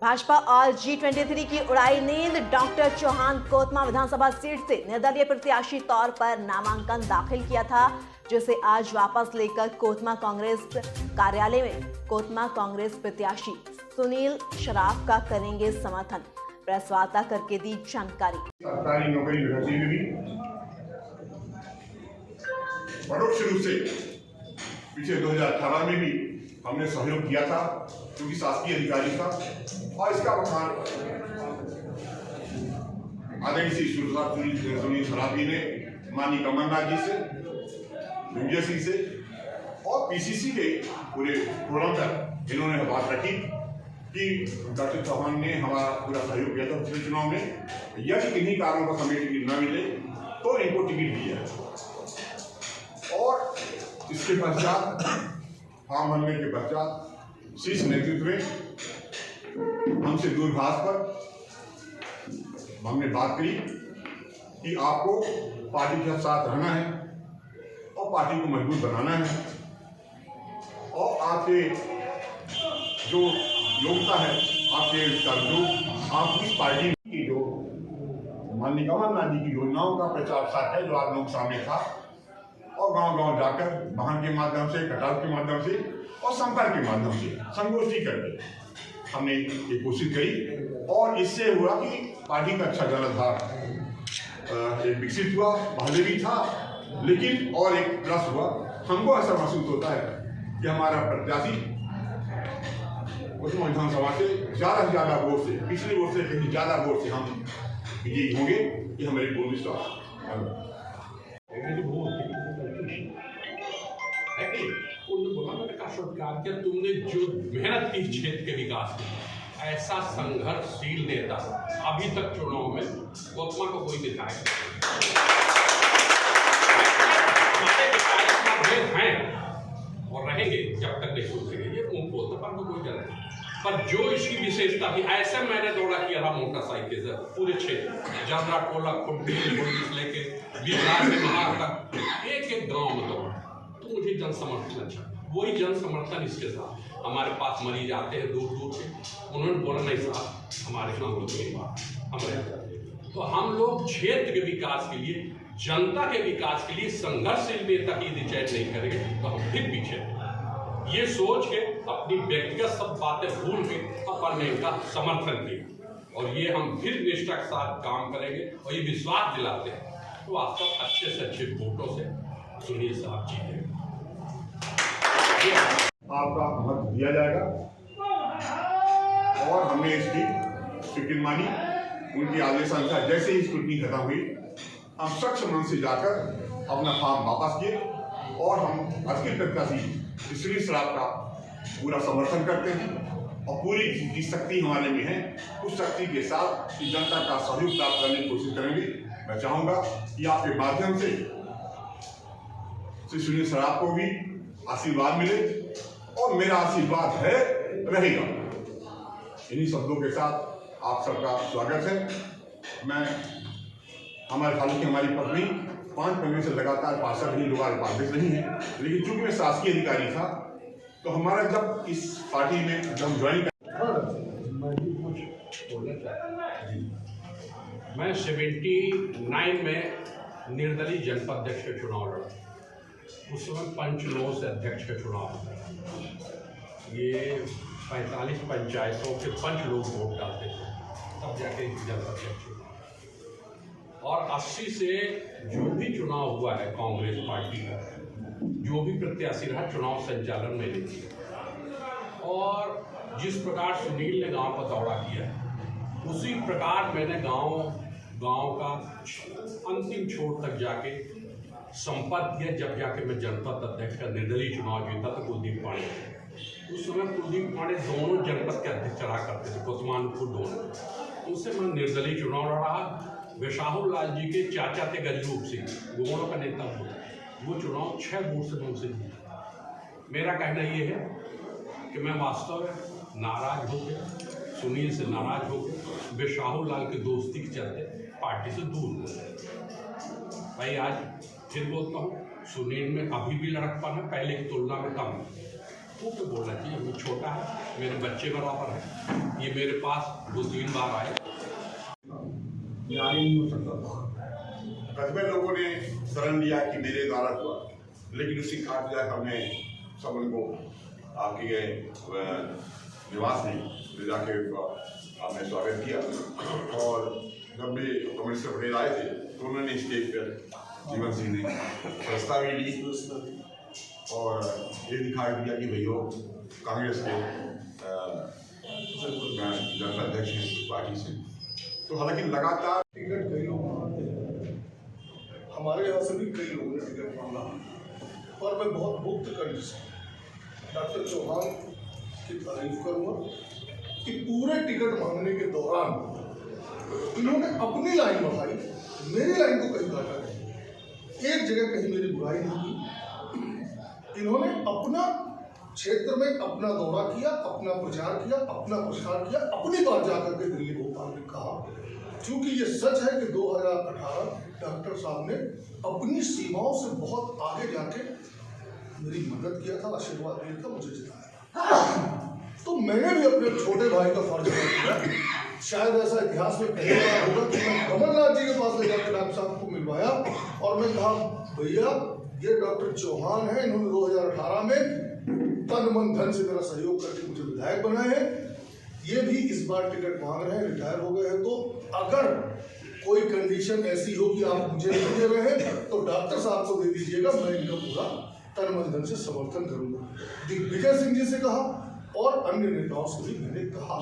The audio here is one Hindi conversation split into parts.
भाजपा और G23 की उड़ाई नींद। डॉक्टर चौहान कोतमा विधानसभा सीट से निर्दलीय प्रत्याशी तौर पर नामांकन दाखिल किया था, जिसे आज वापस लेकर कोतमा कांग्रेस कार्यालय में कोतमा कांग्रेस प्रत्याशी सुनील शराफ का करेंगे समर्थन। प्रेस वार्ता करके दी जानकारी। सरकारी नौकरी भर्ती में भी परोक्ष रूप से पीछे 2018 में भी हमने सहयोग किया था, क्योंकि शासकीय अधिकारी था। और इसका बखान आदरणीय श्री सुनील शराफ जी ने माननीय कमलनाथ जी से, विजय सिंह से और पीसीसी के पूरे फोरम पर इन्होंने बात रखी कि डॉक्टर चौहान ने हमारा पूरा सहयोग किया था पिछले चुनाव में। यदि किन्हीं कारणों का हमें टिकट न मिले तो इनको टिकट दिया है। और इसके पश्चात फॉर्म भरने के पश्चात शीर्ष नेतृत्व में हमसे दूरभाष पर हमने बात करी कि आपको पार्टी के साथ रहना है और पार्टी को मजबूत बनाना है, और आपके जो योग्यता है, आपके जो आप इस पार्टी की जो माननीय कमलनाथ जी की योजनाओं का प्रचार प्रसार है जो आप लोगों के सामने था, और गांव-गांव जाकर वाहन के माध्यम से, कटाव के माध्यम से और संपर्क के माध्यम से संगोष्ठी करके हमने ये कोशिश करी। और इससे हुआ कि पार्टी का अच्छा जनाधार एक विकसित हुआ, पहले भी था, लेकिन और एक प्लस हुआ। हमको ऐसा महसूस होता है कि हमारा प्रत्याशी कोतमा विधानसभा से ज़्यादा से ज़्यादा वोट से, पिछले वोट से कहीं ज़्यादा वोट से हम विजयी होंगे। ये हमारी पूर्ण विश्वास। तुमने जो मेहनत की क्षेत्र के विकास में, ऐसा संघर्षशील नेता अभी तक चुनाव में कोतमा को कोई दिखाया हैं और रहेंगे जब तक नहीं सोचेंगे ये उनको तो कोई डर नहीं। पर जो इसकी विशेषता थी, ऐसे मैंने दौड़ा किया था मोटरसाइकिल से पूरे क्षेत्र, जर्रा टोला खुड्डी लेके बिहार से वहां तक एक एक गांव में दौड़ा, तो मुझे जन समर्थन अच्छा। वही जन समर्थन इसके साथ हमारे पास मरीज आते हैं दूर दूर से, उन्होंने बोला नहीं साहब हमारे हम लोग की बात हमारे, तो हम लोग क्षेत्र के विकास के लिए, जनता के विकास के लिए संघर्षशील नेता की यदि चयन नहीं करेंगे तो हम फिर पीछे। ये सोच के अपनी व्यक्तिगत सब बातें भूल के अपन ने इनका समर्थन किया, और ये हम फिर निष्ठा के साथ काम करेंगे और ये विश्वास दिलाते हैं तो वास्तव अच्छे से अच्छे वोटों से सुनील साहब जीते। आपका मत दिया जाएगा और हमने इसकी स्वीकृति मानी। उनकी आदेशानुसार जैसे ही स्क्रूटनी खत्म हुई, हम सख्त मन से जाकर अपना फॉर्म वापस किए, और हम असली प्रत्याशी सुनील शराफ का पूरा समर्थन करते हैं और पूरी जितनी शक्ति हमारे में है उस शक्ति के साथ जनता का सहयोग प्राप्त करने की कोशिश करेंगे। मैं चाहूँगा कि आपके माध्यम से श्री सुनील शराफ को भी आशीर्वाद मिले, और मेरा आशीर्वाद है रहेगा। इन्हीं शब्दों के साथ आप सबका स्वागत है। मैं हमारे तालुक की हमारी पत्नी 5 महीने से लगातार पार्षद रही, लोग पार्षद नहीं है, लेकिन चूंकि मैं शासकीय अधिकारी था तो हमारा जब इस पार्टी में जब ज्वाइन मैं 79 में निर्दलीय जनपद अध्यक्ष का चुनाव लड़ा, उस समय पंचलोह से अध्यक्ष का चुनाव होता। ये 45 पंचायतों के पंच लोग वोट डालते थे, तब जाके जनपद अध्यक्ष चुनाव। और 80 से जो भी चुनाव हुआ है कांग्रेस पार्टी का, जो भी प्रत्याशी रहा, चुनाव संचालन मैंने किया। और जिस प्रकार सुनील ने गांव का दौरा किया, उसी प्रकार मैंने गांव का अंतिम छोर तक जाके संपर्क किया। जब जाके मैं जनपद अध्यक्ष का निर्दलीय चुनाव जीता तो कुलदीप पांडे, उस समय कुलदीप पांडे दोनों जनपद के अध्यक्ष चला करते थे, कोतमानपुर दोनों। उनसे मैं निर्दलीय चुनाव लड़ा। विशाहुल लाल जी के चाचा थे गजरूप सिंह, गोगड़ों का नेता हुआ, वो चुनाव 6 वोट से उनसे जीता। मेरा कहना ये है कि मैं वास्तव में नाराज होकर, सुनील से नाराज होकर, विशाहुल लाल के दोस्ती के चलते पार्टी से दूर हुआ। भाई आज फिर बोलता हूँ, सुनील में अभी भी लड़कपन है, पहले की तुलना में कम है। वो तो बोलना चाहिए, वो छोटा है। मेरे बच्चे बराबर हैं। ये मेरे पास 2-3 बार आए। नहीं हो सकता था। कस्बे लोगों ने शरण लिया कि मेरे द्वारा हुआ, लेकिन उसी खाट जाकर हमने सब उनको आपके गए निवास में ले जाके हमने स्वागत किया। और जब भी कम्युनिस्ट पटेल आए थे तो उन्होंने स्टेज पर जीवन सिंह ने प्रस्ताव ली और ये दिखा दिया कि भैया कांग्रेस के जनता अध्यक्ष हैं पार्टी से। तो हालांकि लगातार टिकट कई लोग मांगते हैं, हमारे यहाँ से भी कई लोगों ने टिकट मांगा, पर मैं बहुत मुक्त कंठ से डॉक्टर चौहान की तारीफ करूँगा कि पूरे टिकट मांगने के दौरान इन्होंने अपनी लाइन बढ़ाई, मेरी लाइन को कहीं काटा नहीं, एक जगह कहीं मेरी बुराई नहीं की। इन्होंने अपना क्षेत्र में अपना दौरा किया, अपना प्रचार किया, अपना प्रसार किया, अपनी बात जाकर के दिल्ली भोपाल में कहा। क्योंकि ये सच है कि 2018 डॉक्टर साहब ने अपनी सीमाओं से बहुत आगे जाके मेरी मदद किया था, आशीर्वाद दिया था, मुझे जिताया। तो मैंने भी अपने छोटे भाई का फर्ज किया। शायद ऐसा इतिहास में पहली बार होगा कि मैं कमलनाथ जी के पास ले जाकर डॉक्टर साहब को मिलवाया और मैं कहा भैया ये डॉक्टर चौहान है, इन्होंने 2018 में तन मन धन से मेरा सहयोग करके मुझे विधायक बनाए हैं, ये भी इस बार टिकट मांग रहे हैं, रिटायर हो गए हैं। तो अगर कोई कंडीशन ऐसी हो कि आप मुझे नहीं दे रहे हैं तो डॉक्टर साहब को दे दीजिएगा, मैं इनका पूरा तन मन धन से समर्थन करूंगा। दिग्विजय सिंह जी से कहा और अन्य नेताओं से भी मैंने कहा,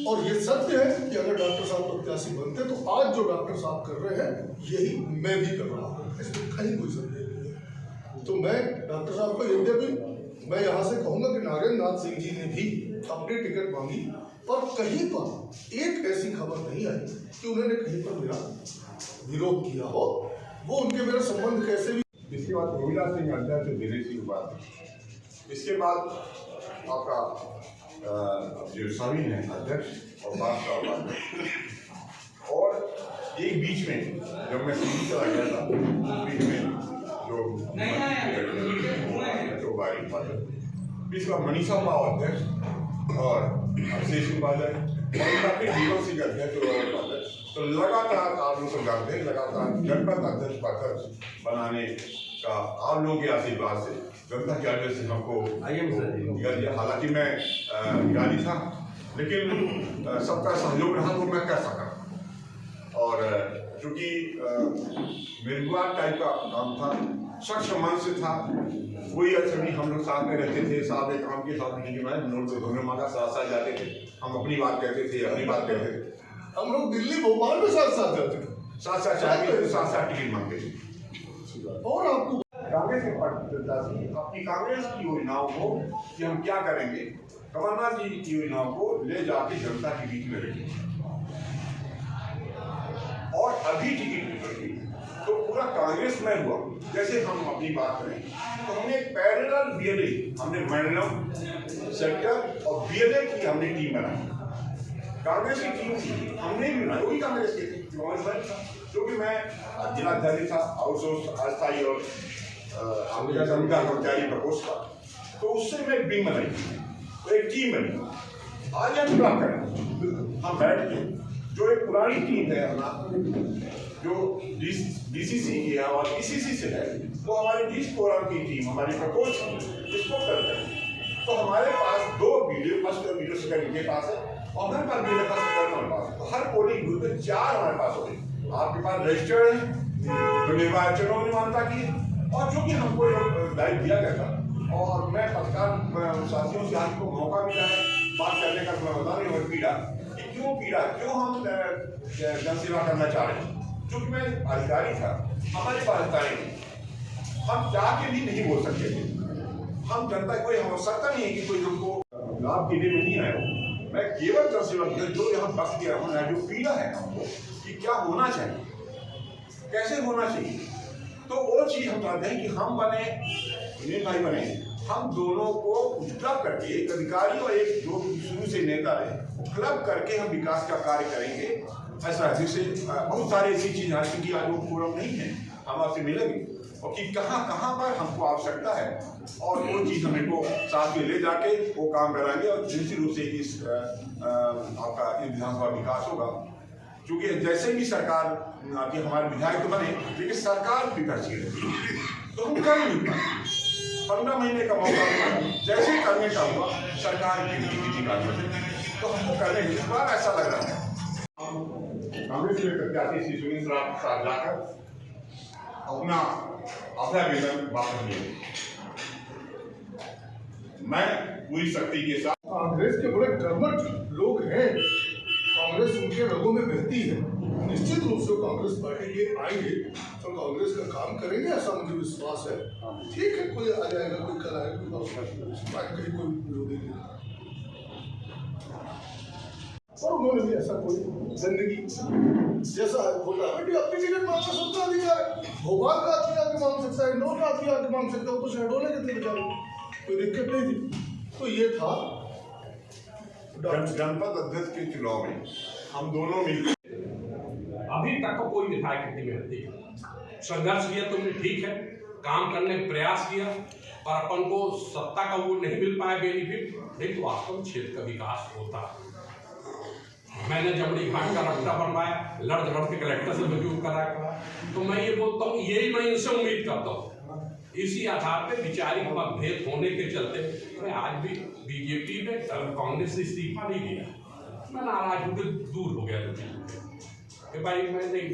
और ये सत्य है कि अगर डॉक्टर साहब प्रत्याशी बनते तो आज जो डॉक्टर साहब कर रहे हैं यही मैं भी कर रहा हूँ, इसमें कहीं कोई संदेह नहीं है। तो मैं डॉक्टर साहब को यद्यपि मैं यहाँ से कहूँगा कि नारायण नाथ सिंह जी ने भी अपनी टिकट मांगी, पर कहीं पर एक ऐसी खबर नहीं आई कि उन्होंने कहीं पर मेरा विरोध किया हो। वो उनके मेरे संबंध कैसे भी। इसके बाद गोविंदा सिंह अध्यक्ष दिनेश सिंह बात, इसके बाद आपका जो समीन है अध्यक्ष और बादशाह अध्यक्ष। और एक बीच में जब मैं सिंधी चला गया था उस बीच में जो इसका मनीषा राव अध्यक्ष और अभिषेक सिंह बादल और जीवन सिंह अध्यक्ष। तो लगातार आप लोग को जानते हैं, लगातार जनपद अध्यक्ष बनाने का आप लोगों के आशीर्वाद से जनता के आगे से हमको दिया। हालांकि मैं यानी था, लेकिन सबका सहयोग रहा तो मैं कर सका। और चूँकि मेरुआ टाइप का काम था, सख्त मन से था, कोई अच्छा नहीं, हम लोग साथ में रहते थे, साथ में काम के साथ नहीं, मैं नोट दोनों मांगा साथ साथ जाते थे, हम अपनी बात कहते थे, अपनी बात कहते थे। हम लोग दिल्ली भोपाल में साथ साथ जाते थे, साथ साथ चाहते थे, साथ साथ टिकट मांगते थे। और आपको कांग्रेस के प्रत्याशी अपनी कांग्रेस की योजनाओं को कि हम क्या करेंगे, कमलनाथ जी की योजनाओं को ले जाके जनता के बीच में रखेंगे। और अभी टिकट निकली तो पूरा कांग्रेस में हुआ। जैसे हम अपनी बात करें तो हमने पैरेलल बीएलए, हमने मंडलम सेक्टर और बीएलए की हमने टीम बनाई। कांग्रेस की टीम थी, हमने भी बनाई, वही कांग्रेस की थी, जो कि मैं जिलाध्यक्ष था, आउटसोर्स अस्थायी और कर्मचारी प्रकोष्ठ था, तो उससे मैं टीम बनाई, तो एक टीम बनी। आज हम क्या करें, हम बैठ के जो एक पुरानी टीम है अपना, जो डीसीसी की है और ईसीसी से है, वो हमारी डीस फोरम की टीम, हमारी प्रकोष्ठ की, इसको करते हैं। तो हमारे पास 2 वीडियो फर्स्ट और वीडियो सेकंड के पास है, और हमारे पास वीडियो फर्स्ट सेकंड हमारे पास, तो हर पोलिंग बूथ में 4 हमारे पास होते हैं। आपके पास रजिस्टर्ड है, जो निर्वाचन चुनाव निमानता की, और जो कि हमको दायित्व दिया गया था। और मैं पत्रकार साथियों से आपको मौका मिला है बात करने का, मैं बता रही हूँ पीड़ा कि क्यों हम जनसेवा करना चाह रहे हैं। क्योंकि मैं अधिकारी था, हमारे पास अधिकारी नहीं, हम चाह के भी नहीं बोल सकते थे। हम जनता कोई हम सकता नहीं है कि कोई हमको लाभ के लिए नहीं आया। मैं केवल जनसेवा जो यहाँ बस गया हूँ, जो पीड़ा है हमको कि क्या होना चाहिए, कैसे होना चाहिए, तो वो चीज़ हम चाहते हैं कि हम बने, विनीत भाई बने, हम दोनों को क्लब करके, एक अधिकारी और एक जो शुरू से नेता रहे, क्लब करके हम विकास का कार्य करेंगे। ऐसा जिससे बहुत सारी ऐसी चीज़ आज की आज वो फोरम नहीं है, हम आपसे मिलेंगे और कि कहाँ कहाँ पर हमको आवश्यकता है और वो चीज़ हम इनको साथ में ले जाके वो काम कराएंगे और निश्चित रूप से इस आपका विधानसभा विकास होगा। क्योंकि जैसे भी सरकार कि हमारे विधायक तो बने, लेकिन सरकार विपक्षी रहती तो हम कर नहीं पाए। 15 महीने का मौका मिला, जैसे करने का हुआ सरकार की कार्य तो हमको करने इस बार ऐसा लग रहा है कांग्रेस के प्रत्याशी श्री सुरेंद्र साहब जाकर अपना अभ्यावेदन वापस लिए। मैं पूरी शक्ति के साथ कांग्रेस के बड़े कर्मठ लोग हैं, कांग्रेस उनके रगों में बहती है। निश्चित रूप से कांग्रेस पार्टी के आएंगे तो कांग्रेस का काम करेंगे, ऐसा मुझे विश्वास है। ठीक है, कोई आ जाएगा, कोई कल आएगा, कोई विरोधी नहीं। और उन्होंने भी ऐसा कोई जिंदगी जैसा होता है बेटी अपनी टिकट मांगना सबका अधिकार है। भोपाल का आदमी आके मांग सकता है, इंदौर का आदमी आके मांग सकता है, वो तो शहडोले के थे बेचारे, कोई दिक्कत नहीं थी। तो ये था जनपद अध्यक्ष के चुनाव में हम दोनों मिलकर अभी तक का कोई विधायक इतनी मेहनती है। संघर्ष किया तुमने, ठीक है, काम करने का प्रयास किया, पर अपन को सत्ता का वो नहीं मिल पाया बेनिफिट, नहीं तो वास्तव में क्षेत्र का विकास होता। मैंने जमड़ी घाट का रास्ता बनवाया, लड़ के कलेक्टर से मंजूर करा। तो मैं ये बोलता हूँ, यही मैं इनसे उम्मीद करता हूँ। इसी आधार पे विचारिक मतभेद होने के चलते मैं आज भी बीजेपी में कांग्रेस से इस्तीफा नहीं दिया। मैं नाराज होकर दूर हो गया कि भाई मैं नहीं